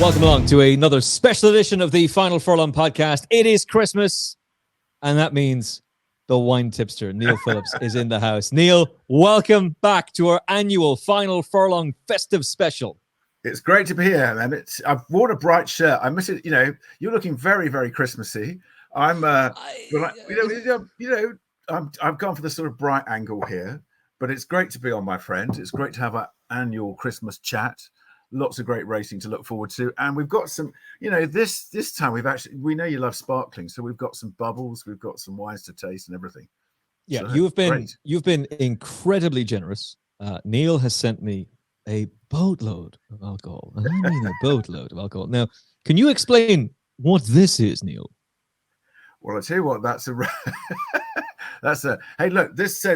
Welcome along to another special edition of the Final Furlong podcast. It is Christmas, and that means the Wine Tipster, Neil Phillips, is in the house. Neil, welcome back to our annual Final Furlong festive special. It's great to be here, man. I've worn a bright shirt. I miss it. You know, you're looking very, very Christmassy. I've gone for the sort of bright angle here, but it's great to be on, my friend. It's great to have our annual Christmas chat. Lots of great racing to look forward to, and we've got some. You know, this time we know you love sparkling, so we've got some bubbles, we've got some wines to taste, and everything. Yeah, so you've been incredibly generous. Neil has sent me a boatload of alcohol. I mean a boatload of alcohol. Now, can you explain what this is, Neil? Well, I'll tell you what. That's a hey. Look, this is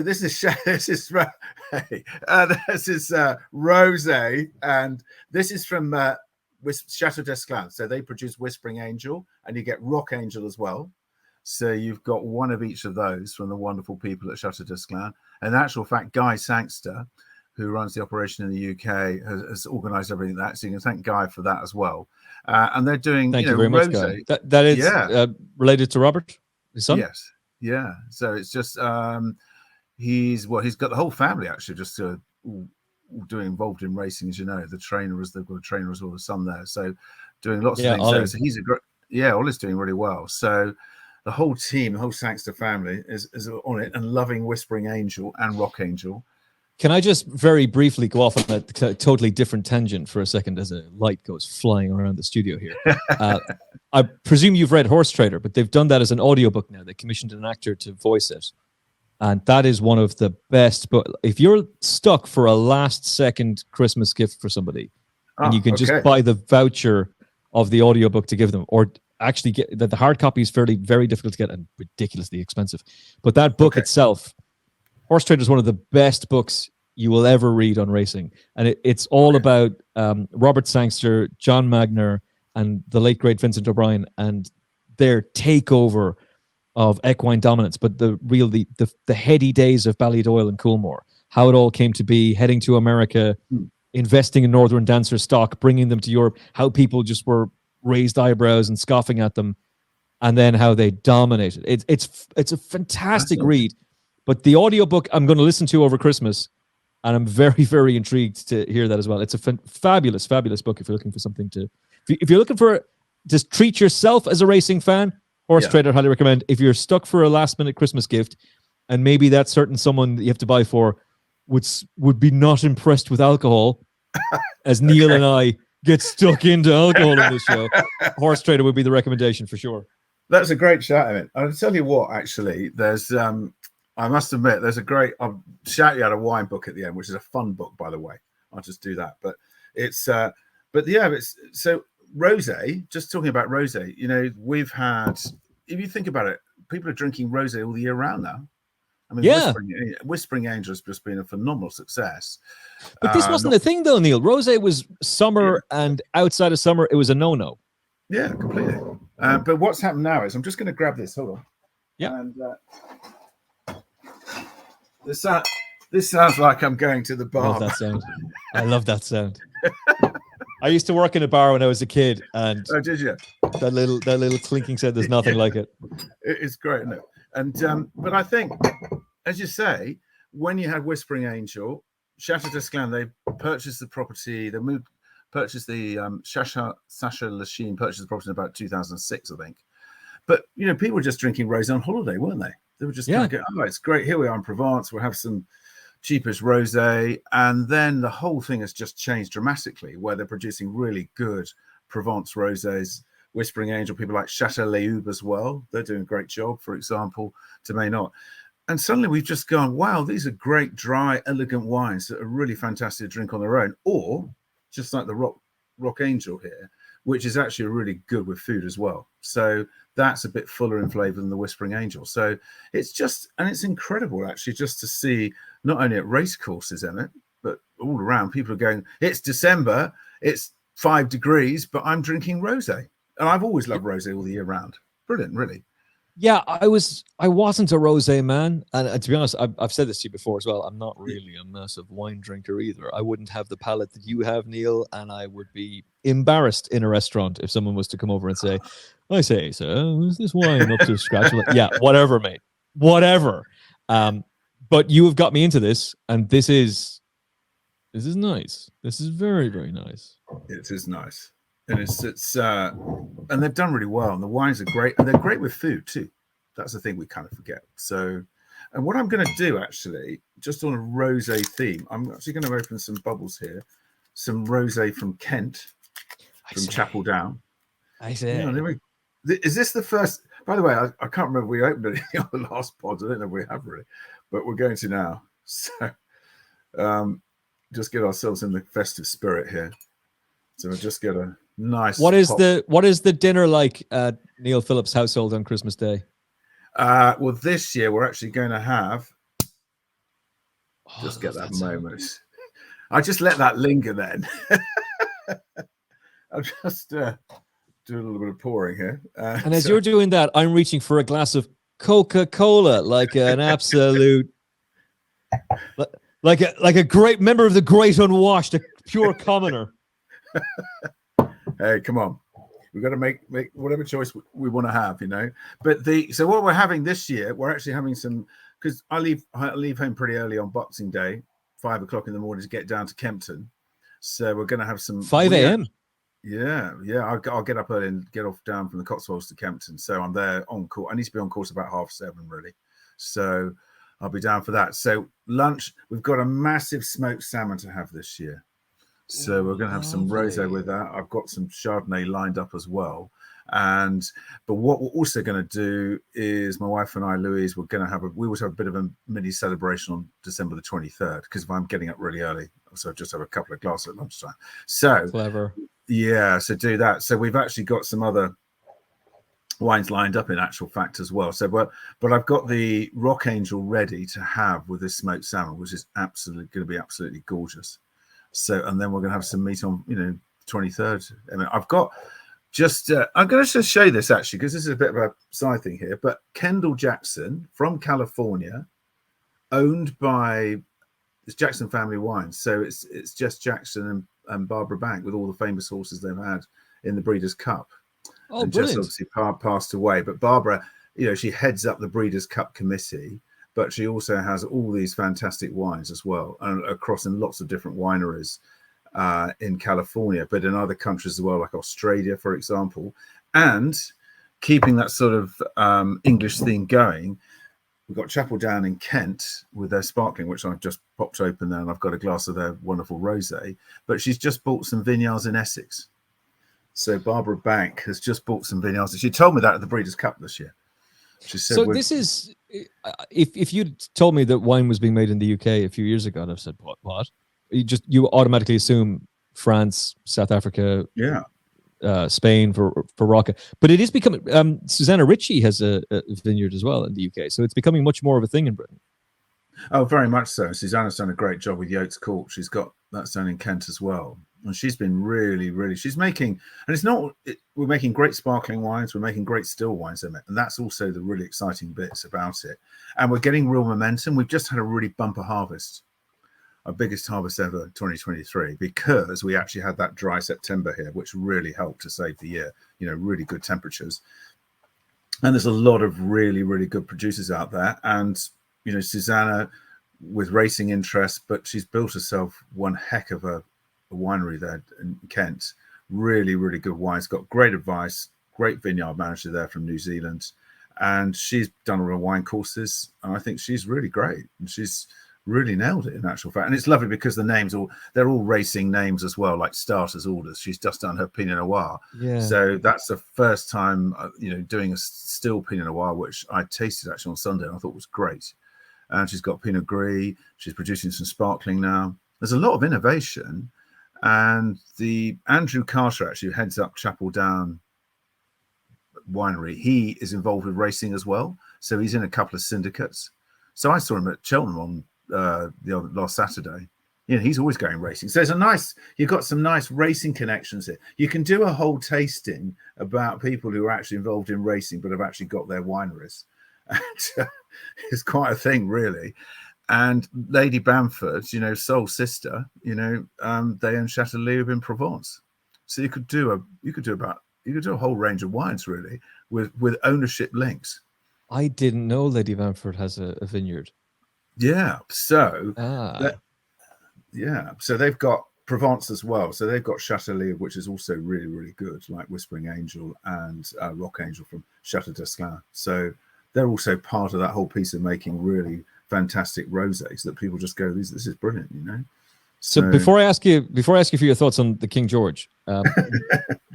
rosé, and this is from Chepstow. So they produce Whispering Angel, and you get Rock Angel as well. So you've got one of each of those from the wonderful people at Chepstow. And in actual fact, Guy Sangster, who runs the operation in the UK, has organised everything that. So you can thank Guy for that as well. And they're doing, thank you very much, Guy. That is related to Robert, his son? Yes. Yeah. So it's just, he's got the whole family actually just involved in racing, as you know. They've got a trainer as well, the son there. So doing lots of things there. So he's Ollie's doing really well. So the whole team, the whole Sangster family is on it and loving Whispering Angel and Rock Angel. Can I just very briefly go off on a totally different tangent for a second as a light goes flying around the studio here? I presume you've read Horse Trader, but they've done that as an audiobook now. They commissioned an actor to voice it. And that is one of the best. But if you're stuck for a last-second Christmas gift for somebody, and you can just buy the voucher of the audiobook to give them, or actually get the hard copy is very difficult to get and ridiculously expensive. But that book itself, Horse Trader, is one of the best books you will ever read on racing. And it's all about Robert Sangster, John Magner, and the late, great Vincent O'Brien, and their takeover of equine dominance, but the heady days of Ballydoyle and Coolmore, how it all came to be, heading to America, investing in Northern Dancer stock, bringing them to Europe, how people just were raised eyebrows and scoffing at them, and then how they dominated. It's a fantastic read. But the audiobook I'm going to listen to over Christmas, and I'm very, very intrigued to hear that as well. It's a fabulous, fabulous book if you're looking for something to... If you're looking for... Just treat yourself as a racing fan, Horse Trader, highly recommend. If you're stuck for a last-minute Christmas gift, and maybe that certain someone that you have to buy for would be not impressed with alcohol, as Neil and I get stuck into alcohol in this show, Horse Trader would be the recommendation for sure. That's a great shout, Emmet. I'll tell you what, actually, there's... I must admit, there's a great... I'll shout you out a wine book at the end, which is a fun book, by the way. I'll just do that. But it's... so rosé, just talking about rosé, you know, we've had... If you think about it, people are drinking rosé all the year round now. I mean, Whispering Angel has just been a phenomenal success. But this wasn't the thing, though, Neil. Rosé was summer, and outside of summer, it was a no-no. Yeah, completely. But what's happened now is... I'm just going to grab this. Hold on. Yeah. And... This sounds like I'm going to the bar. I love that sound. I love that sound. I used to work in a bar when I was a kid, and did you? That little clinking sound, there's nothing like it. It's great, isn't it? And but I think, as you say, when you had Whispering Angel, Chepstow, they purchased the property. They purchased the Sacha Lachine purchased the property in about 2006, I think. But you know, people were just drinking rosé on holiday, weren't they? They were just kind of going, oh, it's great. Here we are in Provence. We'll have some cheapest rosé. And then the whole thing has just changed dramatically, where they're producing really good Provence rosés. Whispering Angel, people like Chateau Leube as well. They're doing a great job, for example, to Maynard. And suddenly we've just gone, wow, these are great, dry, elegant wines that are really fantastic to drink on their own. Or just like the Rock Angel here, which is actually really good with food as well. So that's a bit fuller in flavor than the Whispering Angel. So it's just, and it's incredible actually just to see not only at race courses, Emmet, but all around people are going, it's December, it's 5 degrees, but I'm drinking rosé. And I've always loved rosé all the year round. Brilliant, really. Yeah, I wasn't a rosé man, and to be honest, I've said this to you before as well. I'm not really a massive wine drinker either. I wouldn't have the palate that you have, Neil, and I would be embarrassed in a restaurant if someone was to come over and say, "I say, sir, is this wine up to scratch?" I'm like, yeah, whatever, mate, whatever. But you have got me into this, and this is nice. This is very, very nice. It is nice. And and they've done really well, and the wines are great, and they're great with food too. That's the thing we kind of forget. So, and what I'm going to do actually, just on a rosé theme, I'm actually going to open some bubbles here, some rosé from Kent, from Chapel Down. I say, is this the first? By the way, I can't remember if we opened it on the last pod. I don't know if we have really, but we're going to now. So, just get ourselves in the festive spirit here. So we'll just get a nice. What is the dinner like at Neil Phillips' household on Christmas Day? Well, this year we're actually going to have. Just get that moment. I just let that linger. Then I'll just do a little bit of pouring here. And as you're doing that, I'm reaching for a glass of Coca-Cola, like an absolute, like a great member of the Great Unwashed, a pure commoner. Hey, come on. We've got to make whatever choice we want to have, But so what we're having this year, we're actually having some, because I leave home pretty early on Boxing Day, 5 o'clock in the morning to get down to Kempton. So we're going to have some 5 a.m. Yeah. I'll get up early and get off down from the Cotswolds to Kempton. So I'm there on course. I need to be on course about 7:30, really. So I'll be down for that. So lunch, we've got a massive smoked salmon to have this year. So we're going to have some rosé with that. I've got some Chardonnay lined up as well. But what we're also going to do is my wife and I, Louise, we always have a bit of a mini celebration on December the 23rd, because if I'm getting up really early, so I just have a couple of glasses at lunchtime. So clever. Yeah, so do that. So we've actually got some other wines lined up in actual fact as well. So, but I've got the Rock Angel ready to have with this smoked salmon, which is absolutely going to be absolutely gorgeous. So, and then we're going to have some meat on, 23rd. I mean, I've got I'm going to just show you this actually, because this is a bit of a side thing here, but Kendall Jackson from California, owned by it's Jackson Family Wines. So it's Jess Jackson and Barbara Bank with all the famous horses they've had in the Breeders' Cup. Oh, and brilliant. Jess obviously passed away, but Barbara, she heads up the Breeders' Cup committee, but she also has all these fantastic wines as well, and across in lots of different wineries in California, but in other countries as well, like Australia, for example. And keeping that sort of English theme going, we've got Chapel Down in Kent with their sparkling, which I've just popped open there, and I've got a glass of their wonderful rosé. But she's just bought some vineyards in Essex. So Barbara Bank has just bought some vineyards. She told me that at the Breeders' Cup this year. She said, so this is, if you told me that wine was being made in the UK a few years ago, I'd have said, what? You automatically assume France, South Africa, Spain for Rocca. But it is becoming, Susanna Ritchie has a vineyard as well in the UK. So it's becoming much more of a thing in Britain. Oh, very much so. Susanna's done a great job with Yates Court. She's got that done in Kent as well. And she's been really, she's making, and we're making great sparkling wines, we're making great still wines, Emmet, and that's also the really exciting bits about it. And we're getting real momentum. We've just had a really bumper harvest, our biggest harvest ever, 2023, because we actually had that dry September here, which really helped to save the year, really good temperatures. And there's a lot of really good producers out there. And, Susanna with racing interest, but she's built herself one heck of a winery there in Kent. Really good wines, got great advice, great vineyard manager there from New Zealand. And she's done all her wine courses. And I think she's really great. And she's really nailed it in actual fact. And it's lovely because the names they're all racing names as well, like starters orders. She's just done her Pinot Noir. Yeah. So that's the first time, doing a still Pinot Noir, which I tasted actually on Sunday and I thought was great. And she's got Pinot Gris. She's producing some sparkling now. There's a lot of innovation. And the Andrew Carter, actually, who heads up Chapel Down Winery, he is involved with racing as well. So he's in a couple of syndicates. So I saw him at Cheltenham on last Saturday. he's always going racing. So you've got some nice racing connections here. You can do a whole tasting about people who are actually involved in racing, but have actually got their wineries. And, it's quite a thing, really. And Lady Bamford, Soul Sister, they own Chateau in Provence. So you could do a whole range of wines, really, with ownership links. I didn't know Lady Bamford has a vineyard. Yeah. So so they've got Provence as well. So they've got Chateau, which is also really, really good, like Whispering Angel and Rock Angel from Chateau d'Esclans. So they're also part of that whole piece of making really fantastic rosés that people just go, this is brilliant, So before I ask you for your thoughts on the King George,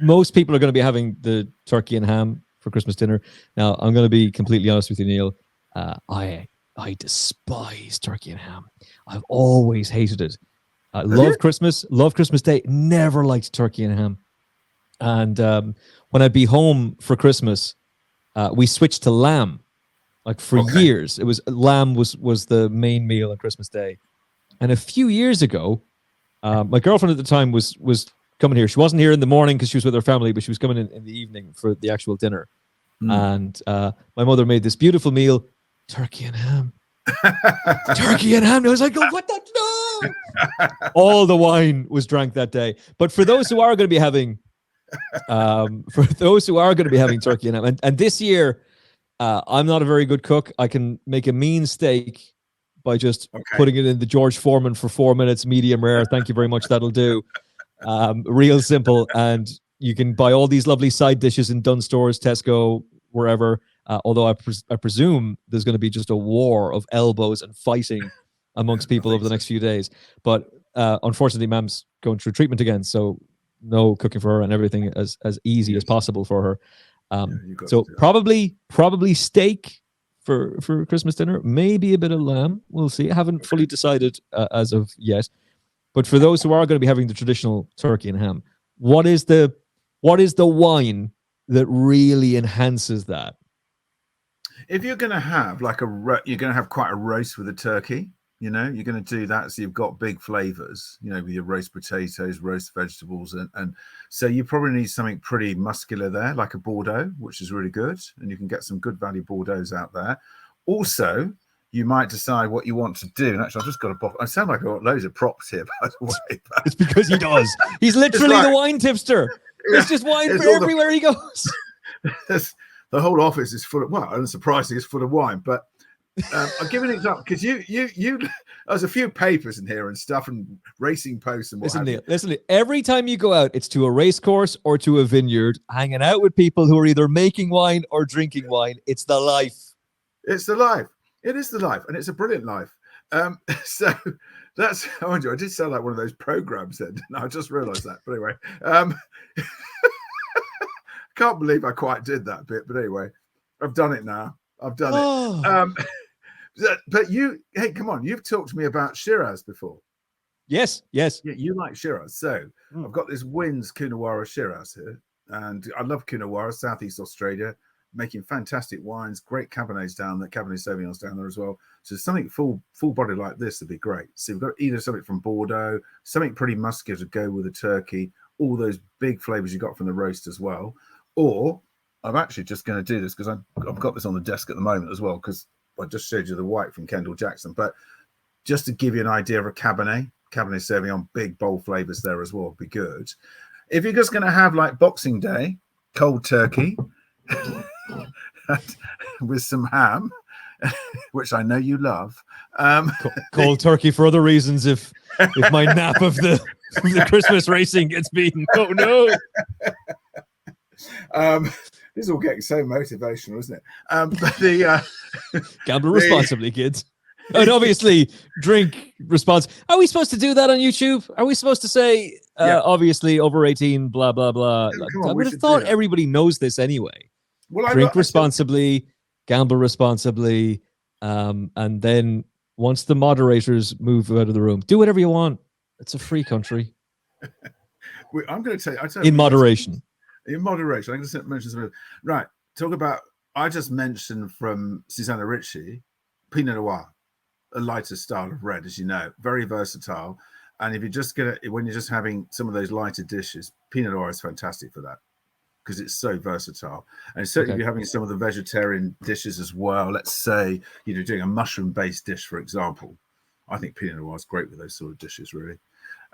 most people are going to be having the turkey and ham for Christmas dinner. Now, I'm going to be completely honest with you, Neil. I despise turkey and ham. I've always hated it. I love Christmas Day. Never liked turkey and ham. And when I'd be home for Christmas, we switched to lamb. Like for years, it was lamb was the main meal on Christmas Day. And a few years ago, my girlfriend at the time was coming here. She wasn't here in the morning because she was with her family, but she was coming in the evening for the actual dinner. And my mother made this beautiful meal, turkey and ham. Turkey and ham. And I was like, oh, what the no! All the wine was drank that day. But for those who are going to be having, turkey and ham, and this year, I'm not a very good cook. I can make a mean steak by just putting it in the George Foreman for 4 minutes, medium rare. Thank you very much. That'll do. Real simple. And you can buy all these lovely side dishes in Dunnes Stores, Tesco, wherever. Although I presume there's going to be just a war of elbows and fighting amongst people over the next few days. But unfortunately, Mam's going through treatment again. So no cooking for her and everything as easy as possible for her. So probably steak for Christmas dinner, maybe a bit of lamb. We'll see. I haven't fully decided as of yet. But for those who are going to be having the traditional turkey and ham, what is the wine that really enhances that? If you're going to have you're going to have quite a roast with a turkey. You're going to do that, so you've got big flavors, with your roast potatoes, roast vegetables, and so you probably need something pretty muscular there, like a Bordeaux, which is really good, and you can get some good value Bordeaux out there. Also, you might decide what you want to do. And actually, I've just got a bottle. I sound like I've got loads of props here, by the way. It's because he does. He's literally the wine tipster. There's just wine for everywhere he goes. The whole office is full of, unsurprisingly, it's full of wine, but I'm giving it up because you there's a few papers in here and stuff and racing posts and what Listen, Neil, every time you go out, it's to a race course or to a vineyard, hanging out with people who are either making wine or drinking wine. It's the life. It's the life. It is the life, and it's a brilliant life. So that's I did sound like one of those programs then. I just realised that. But anyway, can't believe I quite did that bit. But anyway, I've done it now. I've done it. But hey, come on. You've talked to me about Shiraz before. Yes. Yeah, you like Shiraz. So I've got this Wynn's Coonawarra Shiraz here. And I love Coonawarra, Southeast Australia, making fantastic wines, great Cabernets down there, Cabernet Sauvignons down there as well. So something full body like this would be great. So you've got either something from Bordeaux, something pretty muscular to go with a turkey, all those big flavors you got from the roast as well. Or I'm actually just going to do this because I've got this on the desk at the moment as well, because I just showed you the white from Kendall Jackson. But just to give you an idea of a Cabernet Sauvignon, big, bold flavors there as well would be good. If you're just going to have like Boxing Day, cold turkey with some ham, which I know you love. Cold turkey for other reasons if my nap of the Christmas racing gets beaten. Oh, no. This is all getting so motivational, isn't it? But gamble responsibly, kids. And obviously, drink responsibly. Are we supposed to do that on YouTube? Are we supposed to say, obviously, over 18, blah, blah, blah? I would have thought everybody knows this anyway. Well, drink responsibly, gamble responsibly, and then once the moderators move out of the room, do whatever you want. It's a free country. I'm going to tell you. In moderation. In moderation. I'm going to mention something. Right. Talk about, I just mentioned from Susanna Ritchie, Pinot Noir, a lighter style of red, as you know, very versatile. And if you're just when you're just having some of those lighter dishes, Pinot Noir is fantastic for that because it's so versatile. And certainly if you're having some of the vegetarian dishes as well, let's say, doing a mushroom-based dish, for example, I think Pinot Noir is great with those sort of dishes, really.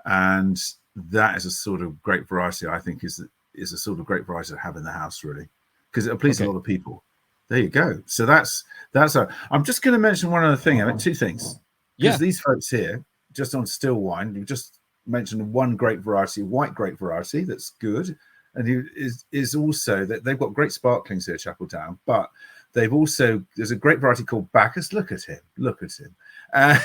And that is a sort of great variety, I think, is a sort of great variety to have in the house, really, because it'll please a lot of people. There you go. So that's I'm just going to mention one other thing. I mean, two things. Because these folks here, just on still wine, you just mentioned one grape variety, white grape variety, that's good. And is also that they've got great sparklings here, Chapeldown, but they've also, there's a great variety called Bacchus. Look at him. And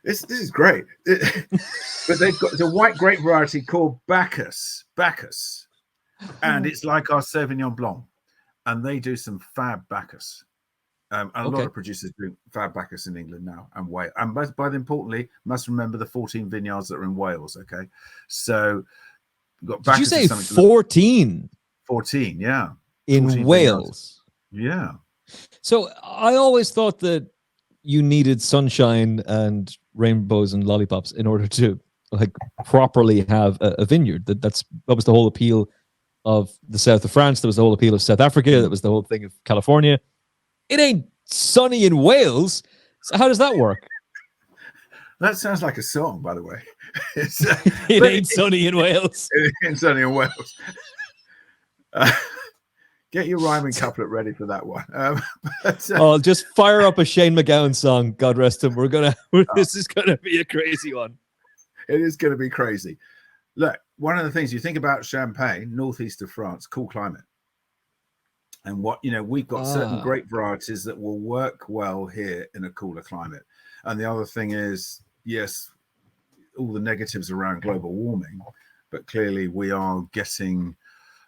this is great. But they've got the white grape variety called Bacchus, and it's like our Sauvignon Blanc, and they do some fab Bacchus. And a lot of producers do fab Bacchus in England now and Wales. And but importantly, must remember the 14 vineyards that are in Wales. Okay, so we've got Bacchus. Did you say 14? 14, yeah. In 14 Wales. Vineyards. Yeah. So I always thought that you needed sunshine and rainbows and lollipops in order to properly have a vineyard. That was the whole appeal of the south of France. That was the whole appeal of South Africa. That was the whole thing of California. It ain't sunny in Wales. So how does that work? That sounds like a song, by the way. It ain't sunny in Wales. It ain't sunny in Wales. Get your rhyming couplet ready for that one. I'll just fire up a Shane McGowan song. God rest him. This is gonna be a crazy one. It is going to be crazy. Look, one of the things you think about Champagne, northeast of France, cool climate. And we've got certain grape varieties that will work well here in a cooler climate. And the other thing is, yes, all the negatives around global warming, but clearly we are getting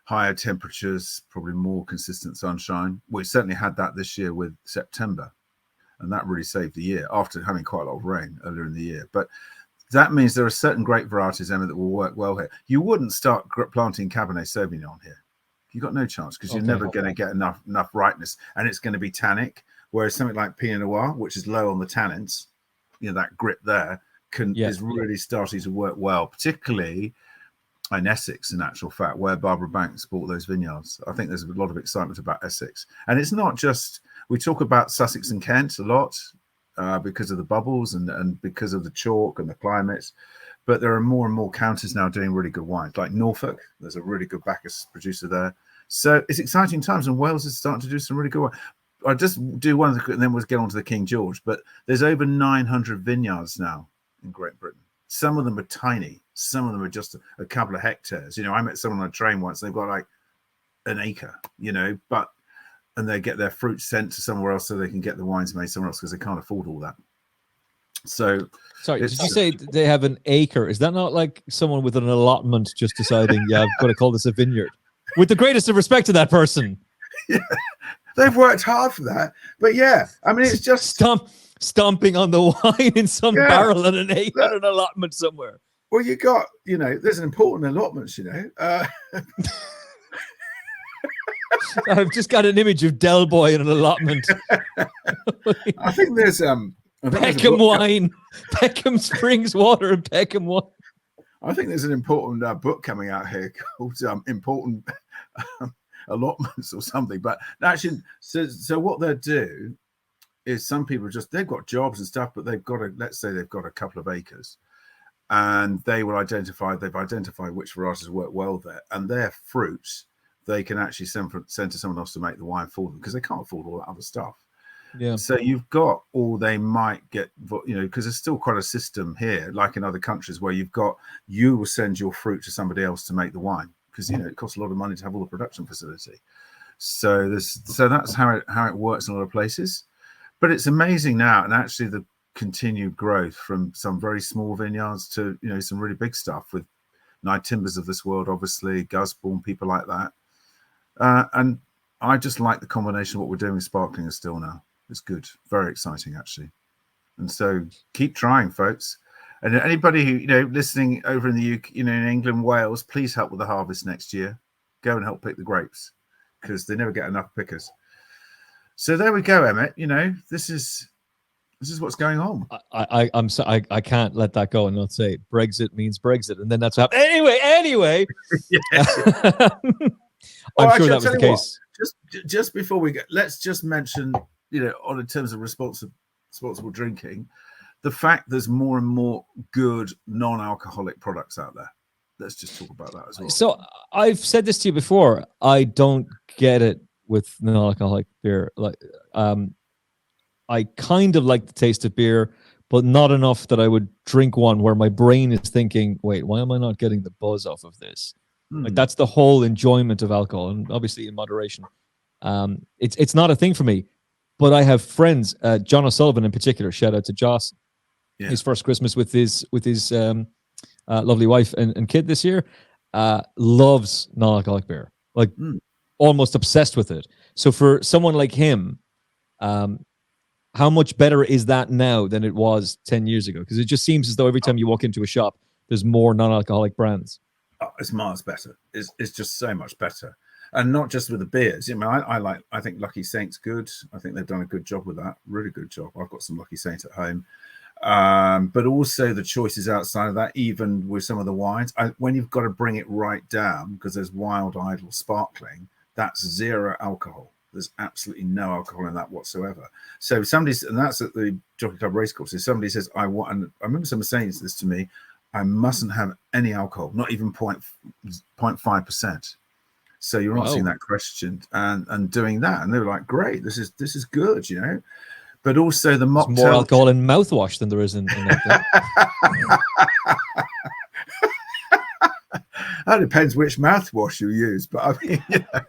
higher temperatures, probably more consistent sunshine. We certainly had that this year with September, and that really saved the year after having quite a lot of rain earlier in the year. But that means there are certain grape varieties, Emma, that will work well here. You wouldn't start planting Cabernet Sauvignon here. You've got no chance because you're never going to get enough ripeness, and it's going to be tannic. Whereas something like Pinot Noir, which is low on the tannins, that grip there is really starting to work well, particularly in Essex, in actual fact, where Barbara Banks bought those vineyards. I think there's a lot of excitement about Essex, and it's not just, we talk about Sussex and Kent a lot because of the bubbles and because of the chalk and the climates. But there are more and more counties now doing really good wines, like Norfolk. There's a really good Bacchus producer there. So it's exciting times, and Wales is starting to do some really good wine. I'll just do one of and then we'll get on to the King George. But there's over 900 vineyards now in Great Britain. Some of them are tiny. Some of them are just a couple of hectares. I met someone on a train once. They've got like an acre, and they get their fruit sent to somewhere else so they can get the wines made somewhere else because they can't afford all that. So, sorry, did you say they have an acre? Is that not like someone with an allotment just deciding, I've got to call this a vineyard? With the greatest of respect to that person. Yeah, they've worked hard for that. But yeah, I mean, it's just stomping on the wine in some barrel and an acre and an allotment somewhere. Well, you got, there's an important allotments, I've just got an image of Del Boy in an allotment. I think there's Peckham wine, Peckham Springs water, and Peckham wine. I think there's an important book coming out here called Important Allotments or something. But actually, so what they'll do is some people they've got jobs and stuff, but let's say they've got a couple of acres, and they've identified which varieties work well there, and their fruits they can actually send to someone else to make the wine for them because they can't afford all that other stuff. Yeah. So you've got, or they might get, because there's still quite a system here, like in other countries, where you will send your fruit to somebody else to make the wine because it costs a lot of money to have all the production facility. So that's how it works in a lot of places. But it's amazing now, and actually the continued growth from some very small vineyards to some really big stuff with Nye Timbers of this world, obviously Gusbourne, people like that. And I just like the combination of what we're doing with sparkling and still now. It's good, very exciting actually. And so keep trying, folks. And anybody who listening over in the UK, in England, Wales, please help with the harvest next year. Go and help pick the grapes because they never get enough pickers. So there we go, Emmett. You know, this is what's going on. I can't let that go and not say Brexit means Brexit, and then that's what happened. Anyway. Yes. I'm sure that was the case. Just before we go, let's just mention, you know, in terms of responsible drinking, the fact there's more and more good non-alcoholic products out there. Let's just talk about that as well. So I've said this to you before. I don't get it with non-alcoholic beer. Like, I kind of like the taste of beer, but not enough that I would drink one where my brain is thinking, wait, why am I not getting the buzz off of this? Like, that's the whole enjoyment of alcohol, and obviously in moderation. It's not a thing for me, but I have friends, John O'Sullivan in particular, shout out to Joss, his first Christmas with his lovely wife and kid this year, loves non-alcoholic beer, like almost obsessed with it. So for someone like him, how much better is that now than it was 10 years ago? Because it just seems as though every time you walk into a shop, there's more non-alcoholic brands. Oh, it's miles better. It's just so much better. And not just with the beers. I mean, I think Lucky Saint's good. I think they've done a good job with that. Really good job. I've got some Lucky Saint at home. But also the choices outside of that, even with some of the wines, when you've got to bring it right down, because there's Wild Idol Sparkling, that's 0 alcohol. There's absolutely no alcohol in that whatsoever. So and that's at the Jockey Club racecourses. Somebody says, and I remember someone saying this to me, I mustn't have any alcohol, not even 0.5%. So you're answering that question and doing that. And they were like, great, this is good, you know. But also the mocktail. There's more alcohol in mouthwash than there is in that. That depends which mouthwash you use. But I mean, you know.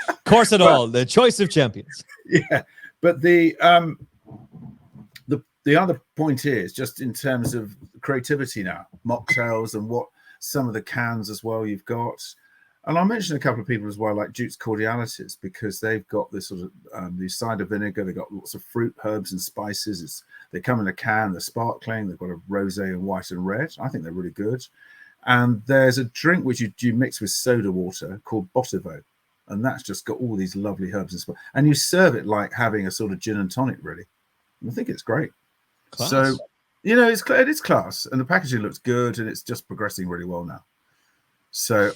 Of course it all, the choice of champions. Yeah. But the other point is just in terms of creativity now, mocktails and what some of the cans as well you've got. And I'll mention a couple of people as well, like Duke's Cordialities, because they've got this sort of the cider vinegar. They've got lots of fruit, herbs, and spices. They come in a can. They're sparkling. They've got a rosé and white and red. I think they're really good. And there's a drink which you mix with soda water called Botivo, and that's just got all these lovely herbs and spices. And you serve it like having a sort of gin and tonic, really. And I think it's great. Class. So, you know, it is class, and the packaging looks good, and it's just progressing really well now. So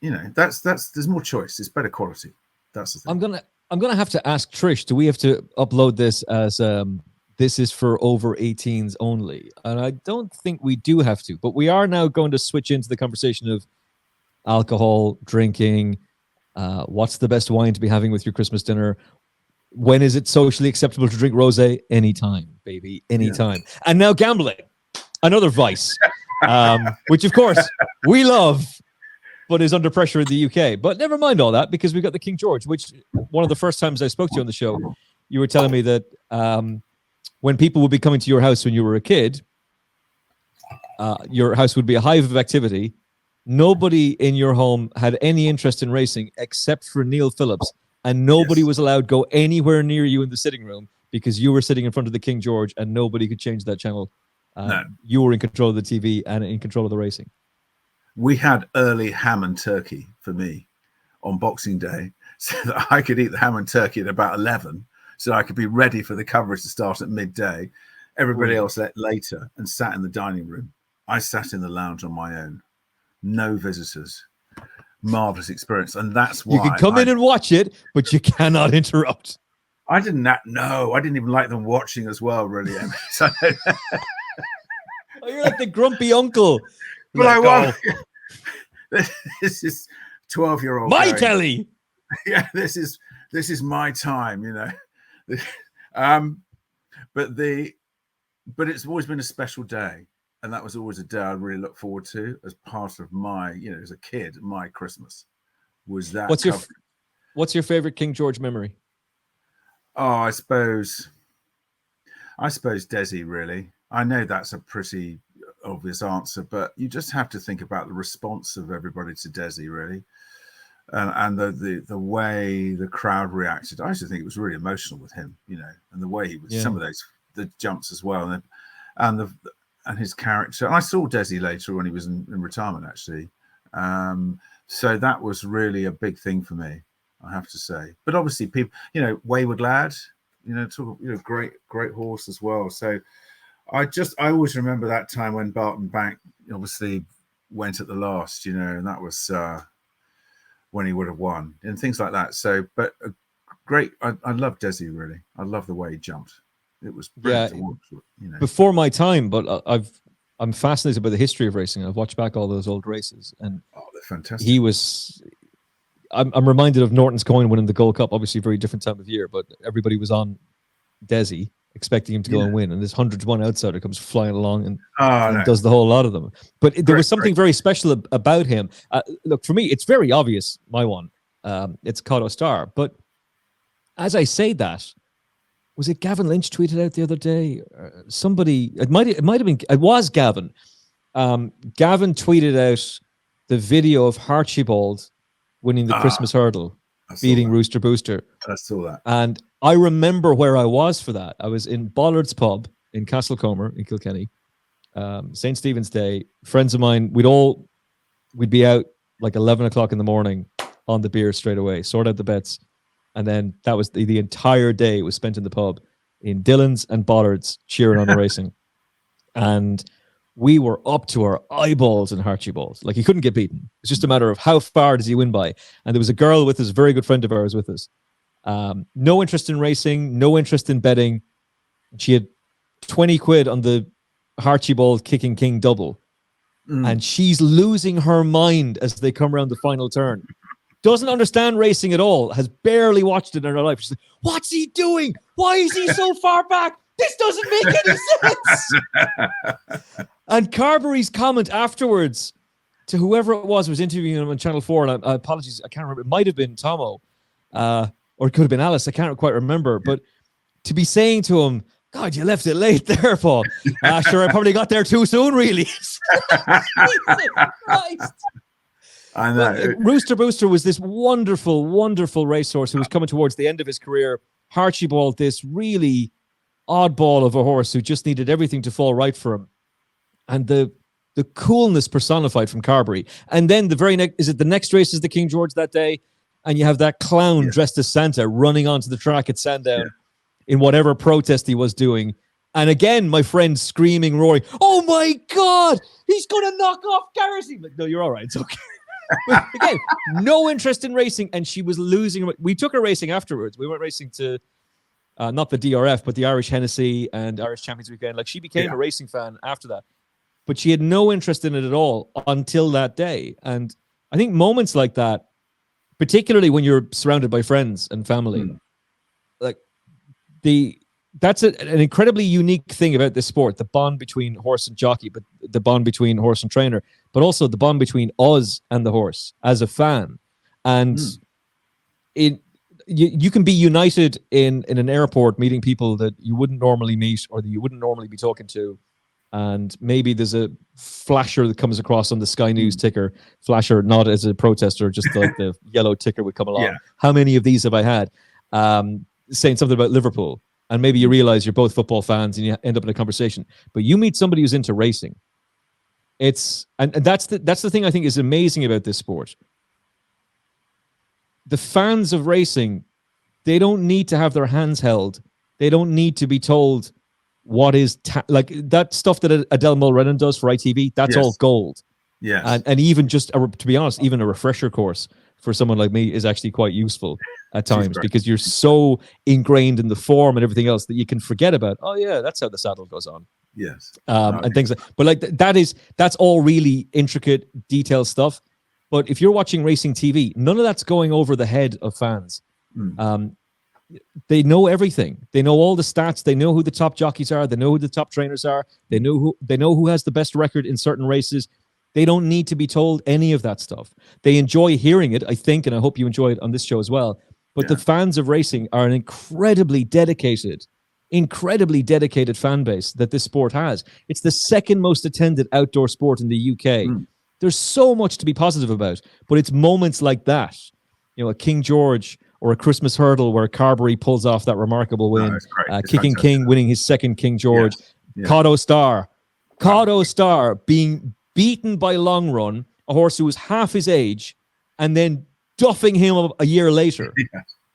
you know, there's more choice. It's better quality. That's the thing. I'm gonna have to ask Trish, do we have to upload this as this is for over 18s only? And I don't think we do have to, but we are now going to switch into the conversation of alcohol, drinking, what's the best wine to be having with your Christmas dinner? When is it socially acceptable to drink rosé? Anytime, baby, anytime. Yeah. And now gambling, another vice, which of course we love, but is under pressure in the UK. But never mind all that, because we got the King George, which one of the first times I spoke to you on the show, you were telling me that when people would be coming to your house when you were a kid, your house would be a hive of activity. Nobody in your home had any interest in racing except for Neil Phillips, and nobody was allowed to go anywhere near you in the sitting room because you were sitting in front of the King George and nobody could change that channel. No. You were in control of the TV and in control of the racing. We had early ham and turkey for me on Boxing Day, so that I could eat the ham and turkey at about 11, so I could be ready for the coverage to start at midday. Everybody else ate later and sat in the dining room. I sat in the lounge on my own. No visitors. Marvelous experience. And that's why you can come in and watch it, but you cannot interrupt. I didn't even like them watching as well, really. So, you're like the grumpy uncle. But I was. This is 12-year-old. My telly. Yeah, this is my time, you know. But it's always been a special day, and that was always a day I really look forward to as part of my, you know, as a kid, my Christmas was that. What's your favorite King George memory? Oh, I suppose Desi, really. I know that's a pretty obvious answer, but you just have to think about the response of everybody to Desi, really, and the way the crowd reacted. I actually think it was really emotional with him, you know, and the way he was, some of the jumps as well, and his character. And I saw Desi later when he was in retirement, actually. So that was really a big thing for me. I have to say. But obviously, people, Wayward Lad, great horse as well. So I always remember that time when Barton Bank obviously went at the last, and that was when he would have won and things like that. So, but great. I love Desi, really. I love the way he jumped. It was brilliant to watch. Before my time, but I'm fascinated by the history of racing. I've watched back all those old races, and they're fantastic. He was. I'm reminded of Norton's Coin winning the Gold Cup. Obviously, a very different time of year, but everybody was on Desi expecting him to go and win, and this 100-to-1 outsider comes flying along and does the whole lot of them. But there was something very special about him. Look, for me, it's very obvious. My one, it's Cotto Star. But as I say that, was it Gavin Lynch tweeted out the other day? Somebody, it might have been. It was Gavin. Gavin tweeted out the video of Archibald winning the Christmas hurdle, beating Rooster Booster. I saw that. And I remember where I was for that. I was in Bollard's Pub in Castlecomer in Kilkenny, St. Stephen's Day. Friends of mine, we'd be out like 11 o'clock in the morning on the beer straight away, sort out the bets. And then that was the entire day was spent in the pub in Dillon's and Bollard's cheering on the racing. And we were up to our eyeballs in Archibald. Like, he couldn't get beaten. It's just a matter of how far does he win by. And there was a girl with us, a very good friend of ours with us. No interest in racing, no interest in betting. She had 20 quid on the Archibald Kicking King double. And she's losing her mind as they come around the final turn. Doesn't understand racing at all, has barely watched it in her life. She's like, what's he doing? Why is he so far back? This doesn't make any sense. And Carberry's comment afterwards to whoever it was who was interviewing him on Channel 4, and I apologies, I can't remember. It might have been Tomo, or it could have been Alice. I can't quite remember. But to be saying to him, God, you left it late there, Paul. Sure, I probably got there too soon, really. Jesus Christ. I know. Rooster Booster was this wonderful, wonderful racehorse who was coming towards the end of his career. Archibald, this really oddball of a horse who just needed everything to fall right for him. And the coolness personified from Carberry. And then the very next, is it the next race is the King George that day? And you have that clown dressed as Santa running onto the track at Sandown in whatever protest he was doing. And again, my friend screaming, roaring, oh my God, he's going to knock off Garrison. Like, no, you're all right. It's okay. But again, no interest in racing, and she was losing. We took her racing afterwards. We went racing to not the DRF, but the Irish Hennessy and Irish Champions Weekend. Like, she became a racing fan after that, but she had no interest in it at all until that day. And I think moments like that, particularly when you're surrounded by friends and family, like that's an incredibly unique thing about this sport, the bond between horse and jockey, but the bond between horse and trainer, but also the bond between us and the horse as a fan. And you can be united in an airport meeting people that you wouldn't normally meet or that you wouldn't normally be talking to. And maybe there's a flasher that comes across on the Sky News ticker, flasher not as a protester, just like the yellow ticker would come along. Yeah. How many of these have I had? Saying something about Liverpool. And maybe you realize you're both football fans and you end up in a conversation. But you meet somebody who's into racing. And that's the thing I think is amazing about this sport. The fans of racing, they don't need to have their hands held. They don't need to be told what is like that stuff that Adele Mulrennan does for ITV. That's all gold. Yeah. And even just to be honest, even a refresher course for someone like me is actually quite useful at times because you're so ingrained in the form and everything else that you can forget about, oh yeah, that's how the saddle goes on. Yes. And things like, but like that's all really intricate, detailed stuff. But if you're watching racing TV, none of that's going over the head of fans. They know everything. They know all the stats. They know who the top jockeys are. They know who the top trainers are. They know who has the best record in certain races. They don't need to be told any of that stuff. They enjoy hearing it, I think, and I hope you enjoy it on this show as well. But the fans of racing are an incredibly dedicated fan base that this sport has. It's the second most attended outdoor sport in the UK. There's so much to be positive about, but it's moments like that, a King George or a Christmas hurdle where Carberry pulls off that remarkable win, Kicking King winning his second King George, Cotto Star being beaten by Long Run, a horse who was half his age, and then stuffing him up a year later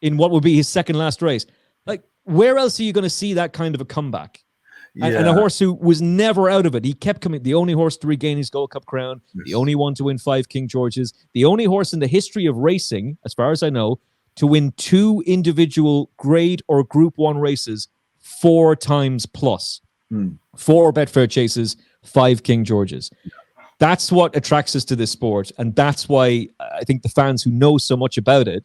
in what would be his second last race. Like, where else are you going to see that kind of a comeback? And a horse who was never out of it. He kept coming. The only horse to regain his Gold Cup crown, the only one to win 5 King Georges, the only horse in the history of racing, as far as I know, to win 2 individual grade or Group 1 races 4 times plus. 4 Betfair chases, 5 King Georges. That's what attracts us to this sport. And that's why I think the fans who know so much about it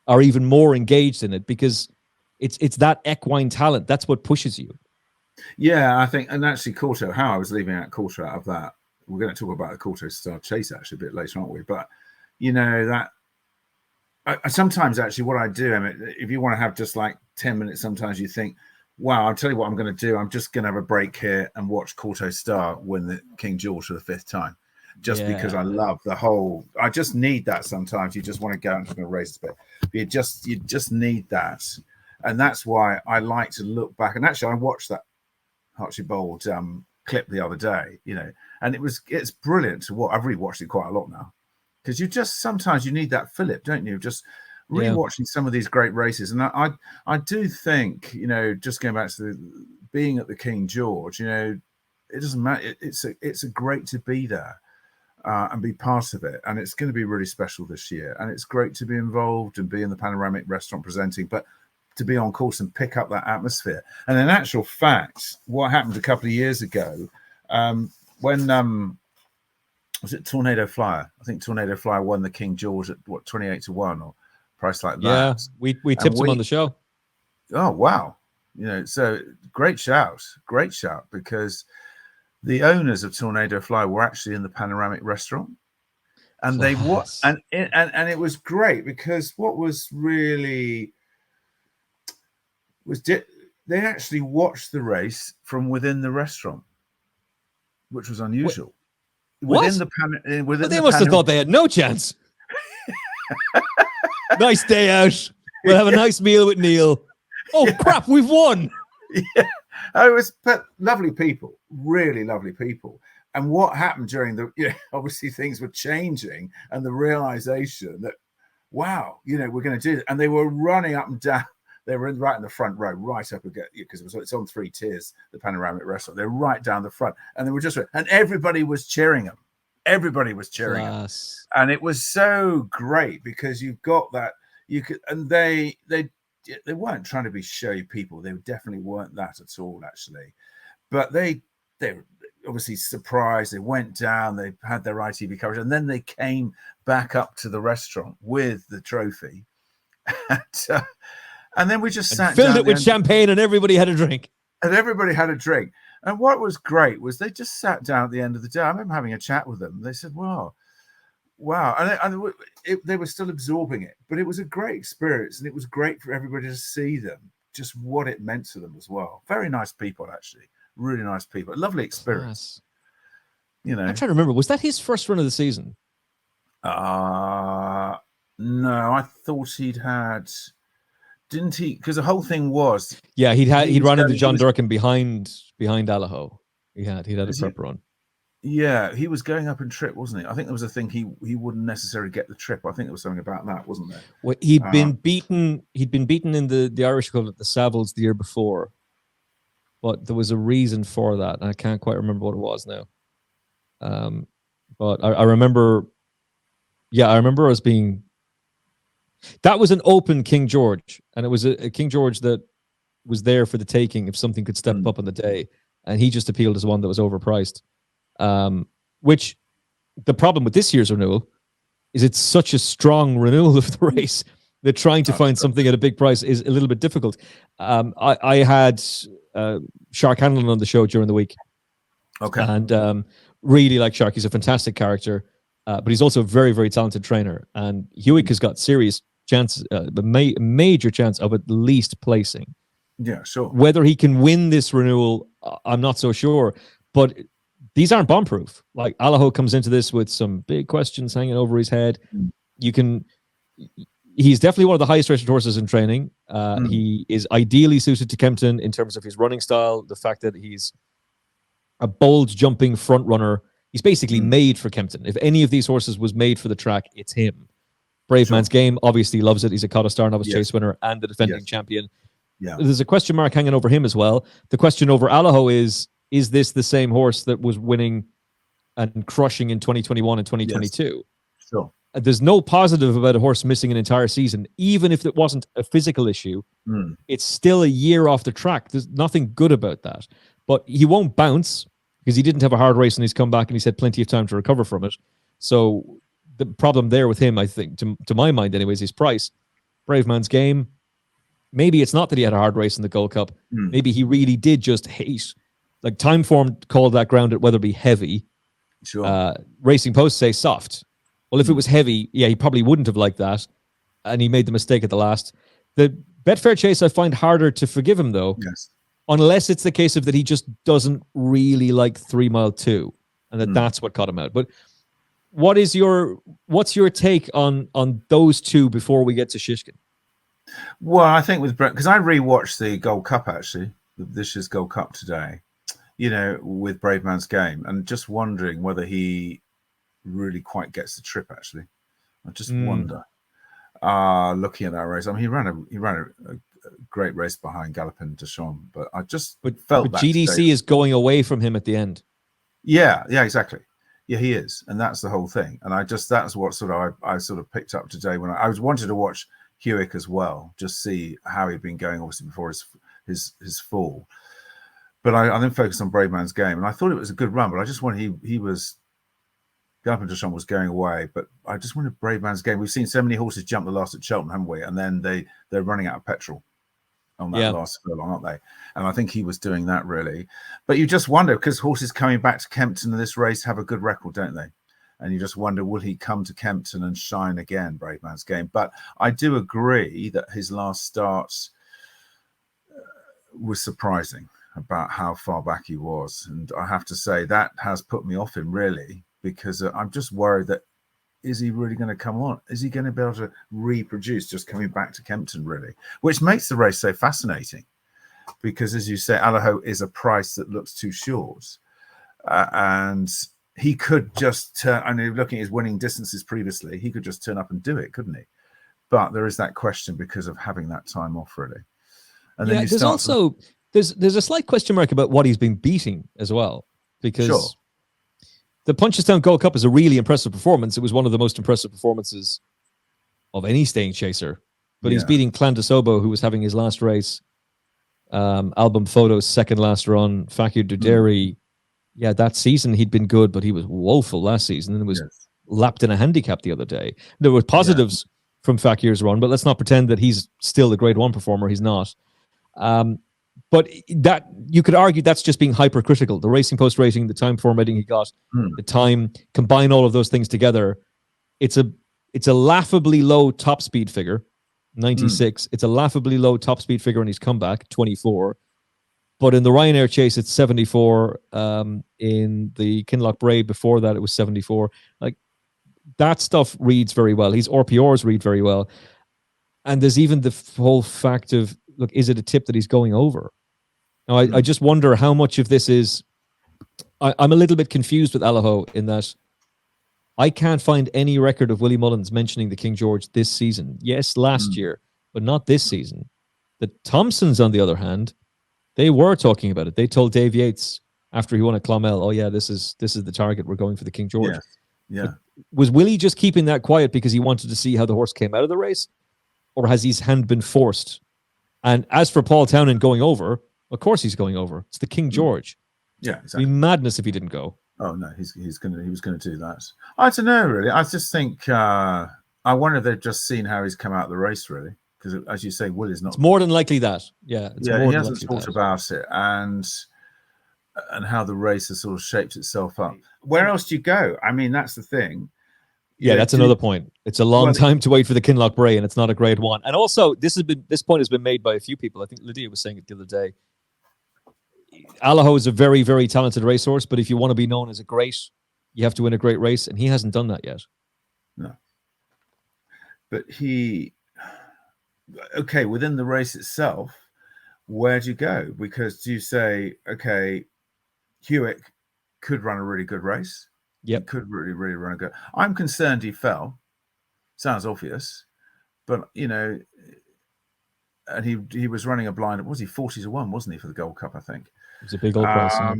are even more engaged in it, because it's that equine talent. That's what pushes you. Yeah, I think, and actually Corto, how I was leaving out Corto out of that. We're going to talk about the Corto Star Chase actually a bit later, aren't we? But, you know, that I sometimes actually what I do, Emmet, if you want to have just like 10 minutes, sometimes you think, wow, I'll tell you what I'm going to do. I'm just going to have a break here and watch Corto Star win the King George for the 5th time. Just because I love the whole, I just need that sometimes. You just want to go and race a bit. You just need that. And that's why I like to look back. And actually I watched that Archibald clip the other day, you know, and it's brilliant to watch. I've rewatched it quite a lot now, because sometimes you need that fillip, don't you? Just rewatching some of these great races. And I do think, you know, just going back to being at the King George, you know, it doesn't matter. It's a great to be there and be part of it. And it's going to be really special this year. And it's great to be involved and be in the panoramic restaurant presenting, but to be on course and pick up that atmosphere. And in actual fact, what happened a couple of years ago, when was it Tornado Flyer? I think Tornado Flyer won the King George at 28-1 or price like that. Yeah, we tipped him on the show. Oh wow. You know, so great shout, because the owners of Tornado Flyer were actually in the panoramic restaurant. And they and it was great, because what was really they actually watched the race from within the restaurant, which was unusual. What? They must have thought they had no chance. Nice day out. We'll have a nice meal with Neil. Oh, crap, we've won. Yeah. It was lovely people, really lovely people. And what happened during obviously things were changing, and the realization that, wow, you know, we're going to do it. And they were running up and down. They were right in the front row, right up against, because it's on 3 tiers, the panoramic restaurant. They're right down the front, and they were and everybody was cheering them. Everybody was cheering them, and it was so great, because you've got that and they weren't trying to be showy people. They definitely weren't that at all, actually. But they were obviously surprised. They went down. They had their ITV coverage, and then they came back up to the restaurant with the trophy. And then we just sat filled down it with champagne, and everybody had a drink. And what was great was they just sat down at the end of the day. I remember having a chat with them. They said, wow. And they were still absorbing it. But it was a great experience, and it was great for everybody to see them, just what it meant to them as well. Very nice people, actually. Really nice people. Lovely experience. You know, I'm trying to remember. Was that his first run of the season? No, I thought he'd had... Didn't he? Because the whole thing was, he'd run into John Durkin behind Allaho. He had a prep run. Yeah, he was going up in trip, wasn't he? I think there was a thing he wouldn't necessarily get the trip. I think there was something about that, wasn't there? Well, he'd been beaten in the Irish equivalent, the Savills, the year before, but there was a reason for that, and I can't quite remember what it was now. But I remember, I remember us being. That was an open King George, and it was a King George that was there for the taking if something could step up on the day, and he just appealed as one that was overpriced. Which the problem with this year's renewal is it's such a strong renewal of the race that trying to find something at a big price is a little bit difficult. I had Shark Hanlon on the show during the week, and really like Shark. He's a fantastic character, but he's also a very, very talented trainer. And Hewick has got serious chance, major chance of at least placing. Yeah, sure. Whether he can win this renewal, I'm not so sure. But these aren't bomb-proof. Like, Allaho comes into this with some big questions hanging over his head. He's definitely one of the highest-rated horses in training. He is ideally suited to Kempton in terms of his running style, the fact that he's a bold, jumping front runner. He's basically made for Kempton. If any of these horses was made for the track, it's him. Brave Man's Game obviously loves it. He's a Cotta Star Novice Yes. Chase winner and the defending Yes. champion. Yeah. There's a question mark hanging over him as well. The question over Allaho is this the same horse that was winning and crushing in 2021 and 2022? Yes. Sure. There's no positive about a horse missing an entire season, even if it wasn't a physical issue. It's still a year off the track. There's nothing good about that. But he won't bounce because he didn't have a hard race and he's come back and he's had plenty of time to recover from it. So the problem there with him, I think, to my mind anyways, is price. Brave Man's Game. Maybe it's not that he had a hard race in the Gold Cup. Maybe he really did just hate. Like Timeform called that ground at Wetherby heavy. Sure. Racing Post say soft. Well, if it was heavy, yeah, he probably wouldn't have liked that. And he made the mistake at the last. The Betfair Chase I find harder to forgive him, though. Yes. Unless it's the case of that he just doesn't really like 3 Mile 2. And that's what caught him out. But what's your take on those two before we get to Shishkin? Well, I think because I rewatched the Gold Cup, actually, this year's Gold Cup today, with Brave Man's Game, and just wondering whether he really quite gets the trip, actually. I just wonder, looking at that race. I mean, he ran a great race behind Galopin Deschamps, but I just felt that GDC today is going away from him at the end. Yeah, exactly. Yeah, he is, and that's the whole thing. And that's what I sort of picked up today when I was wanted to watch Hewick as well, just see how he'd been going, obviously before his fall. But I then focused on Brave Man's Game, and I thought it was a good run. But I just wanted Galopin Deschamps was going away, but I just wanted Brave Man's Game. We've seen so many horses jump the last at Cheltenham, haven't we? And then they're running out of petrol on that last furlong, aren't they? And I think he was doing that really. But you just wonder, because horses coming back to Kempton in this race have a good record, don't they? And you just wonder, will he come to Kempton and shine again, Brave Man's Game? But I do agree that his last start was surprising about how far back he was. And I have to say that has put me off him, really, because I'm just worried that, is he really going to come on? Is he going to be able to reproduce just coming back to Kempton, really? Which makes the race so fascinating. Because, as you say, Allaho is a price that looks too short. And he could just turn, I mean, looking at his winning distances previously, he could just turn up and do it, couldn't he? But there is that question because of having that time off, really. And then there's also there's a slight question mark about what he's been beating as well, because the Punchestown Gold Cup is a really impressive performance. It was one of the most impressive performances of any staying chaser. But he's beating Clan de Sobo, who was having his last race. Album Photos, second last run. Fakir Duderi. Yeah, that season he'd been good, but he was woeful last season, and it was lapped in a handicap the other day. There were positives from Fakir's run, but let's not pretend that he's still a Grade 1 performer. He's not. But that you could argue that's just being hypercritical. The Racing Post rating, the time formatting he got, the time, combine all of those things together. It's a laughably low top speed figure, 96. It's a laughably low top speed figure on his comeback, 24. But in the Ryanair Chase, it's 74. In the Kinloch Bray before that, it was 74. Like, that stuff reads very well. His RPRs read very well. And there's even the whole fact of, look, is it a tip that he's going over? Now, I just wonder how much of this is... I'm a little bit confused with Allaho in that I can't find any record of Willie Mullins mentioning the King George this season. Yes, last year, but not this season. The Thompsons, on the other hand, they were talking about it. They told Dave Yates after he won at Clonmel, oh yeah, this is the target. We're going for the King George. Yeah. But was Willie just keeping that quiet because he wanted to see how the horse came out of the race? Or has his hand been forced? And as for Paul Townend going over, of course he's going over. It's the King George. Yeah, exactly. It'd be madness if he didn't go. Oh no, he was going to do that. I don't know, really. I just think I wonder if they've just seen how he's come out of the race, really. Because, as you say, Willie's not. It's more than likely that. Yeah, he hasn't thought about it and how the race has sort of shaped itself up. Where else do you go? I mean, that's the thing. Yeah, that's another point. It's a long time to wait for the Kinloch Bray, and it's not a Grade 1. And also, this point has been made by a few people. I think Lydia was saying it the other day. Allaho is a very, very talented racehorse, but if you want to be known as a great, you have to win a great race, and he hasn't done that yet. No. But within the race itself, where do you go? Because do you say, okay, Hewitt could run a really good race? Yep. He could really, really run a good. I'm concerned he fell. Sounds obvious, but and he was running a blind. Was he 40-1? Wasn't he for the Gold Cup? I think It was a big old price. Yeah.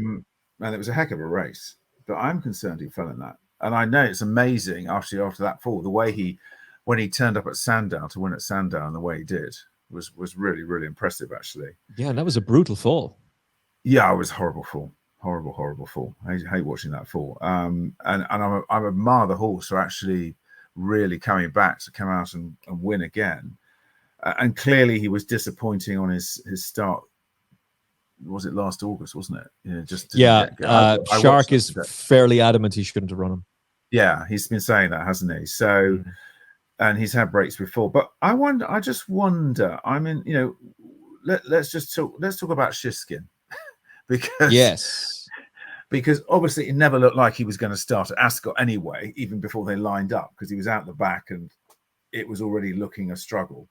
and it was a heck of a race. But I'm concerned he fell in that, and I know it's amazing after that fall, the way when he turned up at Sandown to win at Sandown, the way he did was really, really impressive, actually. Yeah, and that was a brutal fall. Yeah, it was a horrible fall. Horrible fall. I hate watching that fall. And I admire the horse for actually really coming back to come out and win again. And clearly he was disappointing on his start. Was it last August, wasn't it? Just Shark is fairly adamant he shouldn't have run him. Yeah, he's been saying that, hasn't he? So, and he's had breaks before. But I just wonder. I mean, let's talk about Shishkin. Because obviously it never looked like he was going to start at Ascot anyway, even before they lined up, because he was out the back and it was already looking a struggle,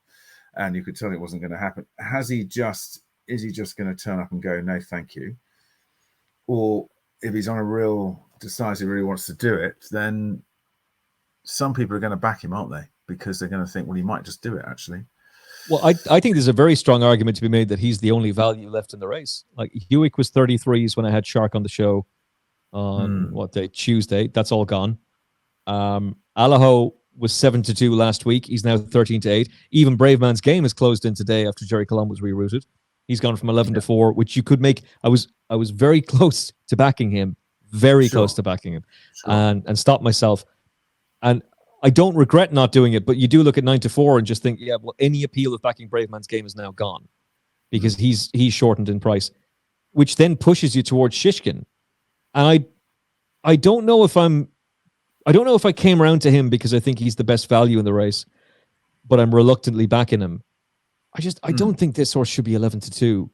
and you could tell it wasn't going to happen. Is he just going to turn up and go, no, thank you? Or if he's decides he really wants to do it, then some people are going to back him, aren't they? Because they're going to think, well, he might just do it, actually. Well, I think there's a very strong argument to be made that he's the only value left in the race. Like Hewick was 33s when I had Shark on the show on what day? Tuesday. That's all gone. Allaho was 7-2 last week. He's now 13-8. Even Brave Man's Game is closed in today after Jerry Colomb was rerouted. He's gone from 11-4, which you could make. I was very close to backing him, close to backing him, and stopped myself. And I don't regret not doing it, but you do look at 9-4 and just think, yeah, well, any appeal of backing Brave Man's Game is now gone because he's shortened in price, which then pushes you towards Shishkin. And I don't know if I came around to him because I think he's the best value in the race, but I'm reluctantly backing him. I don't think this horse should be 11-2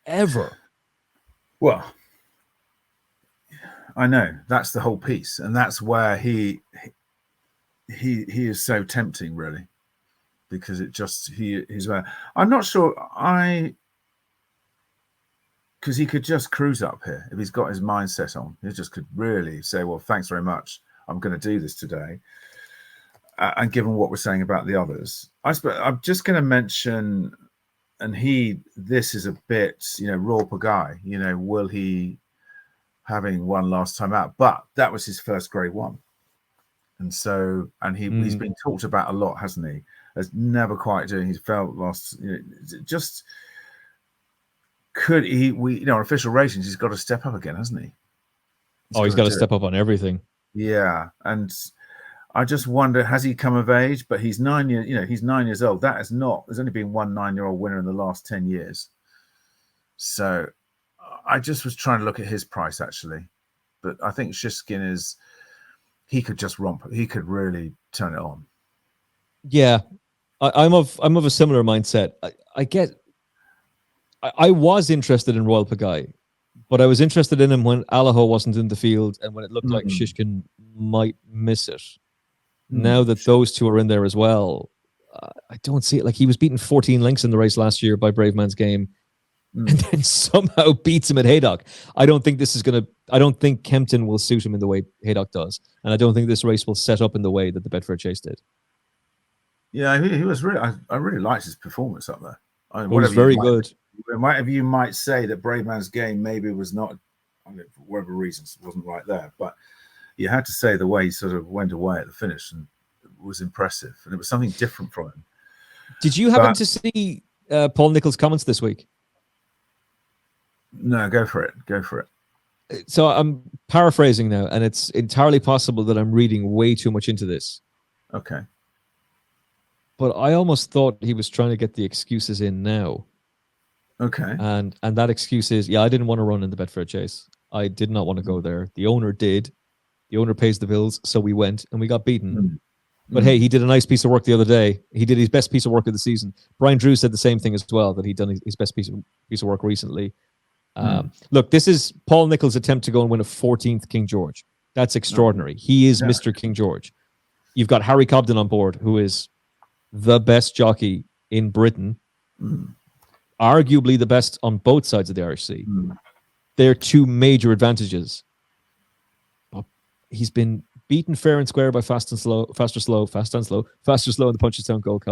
ever. Well, I know that's the whole piece, and that's where he is so tempting, really, because he's where I'm not sure because he could just cruise up here if he's got his mindset on. He just could really say, well, thanks very much, I'm going to do this today. And given what we're saying about the others, I'm just going to mention, and this is a bit, raw per guy, will he, having won last time out, but that was his first Grade 1. And so, he's been talked about a lot, hasn't he? As never quite doing his felt last. Just could he? On official ratings, he's got to step up again, hasn't he? He's got to step up on everything. Yeah, and I just wonder, has he come of age? But he's 9 years. He's 9 years old. That is not. There's only been one 9-year-old winner in the last 10 years. So, I just was trying to look at his price actually, but I think Shishkin is. He could just romp. He could really turn it on. Yeah, I'm of a similar mindset. I was interested in Royal Pagaille, but I was interested in him when Allaho wasn't in the field and when it looked like Shishkin might miss it. Now that those two are in there as well, I don't see it. Like he was beaten 14 lengths in the race last year by Brave Man's Game, and then somehow beats him at Haydock. I don't think Kempton will suit him in the way Haydock does, and I don't think this race will set up in the way that the Bedford Chase did. Yeah, he was really. I really liked his performance up there. It was very good. Whatever you might say that Brave Man's Game maybe was not, for whatever reasons, wasn't right there, but you had to say the way he sort of went away at the finish and it was impressive, and it was something different from him. Did you happen to see Paul Nicholls' comments this week? No, go for it. So I'm paraphrasing now, and it's entirely possible that I'm reading way too much into this. Okay. But I almost thought he was trying to get the excuses in now. Okay. And that excuse is, I didn't want to run in the Bedford Chase. I did not want to go there. The owner did. The owner pays the bills, so we went, and we got beaten. But hey, he did a nice piece of work the other day. He did his best piece of work of the season. Brian Drew said the same thing as well, that he'd done his best piece of work recently. Look, this is Paul Nicholls' attempt to go and win a 14th King George. That's extraordinary. He is Mr. King George. You've got Harry Cobden on board, who is the best jockey in Britain, arguably the best on both sides of the Irish Sea. They're two major advantages. He's been beaten fair and square by Fast and Slow, Faster Slow, Fast and Slow, Faster Slow in the Punchestown Gold Cup.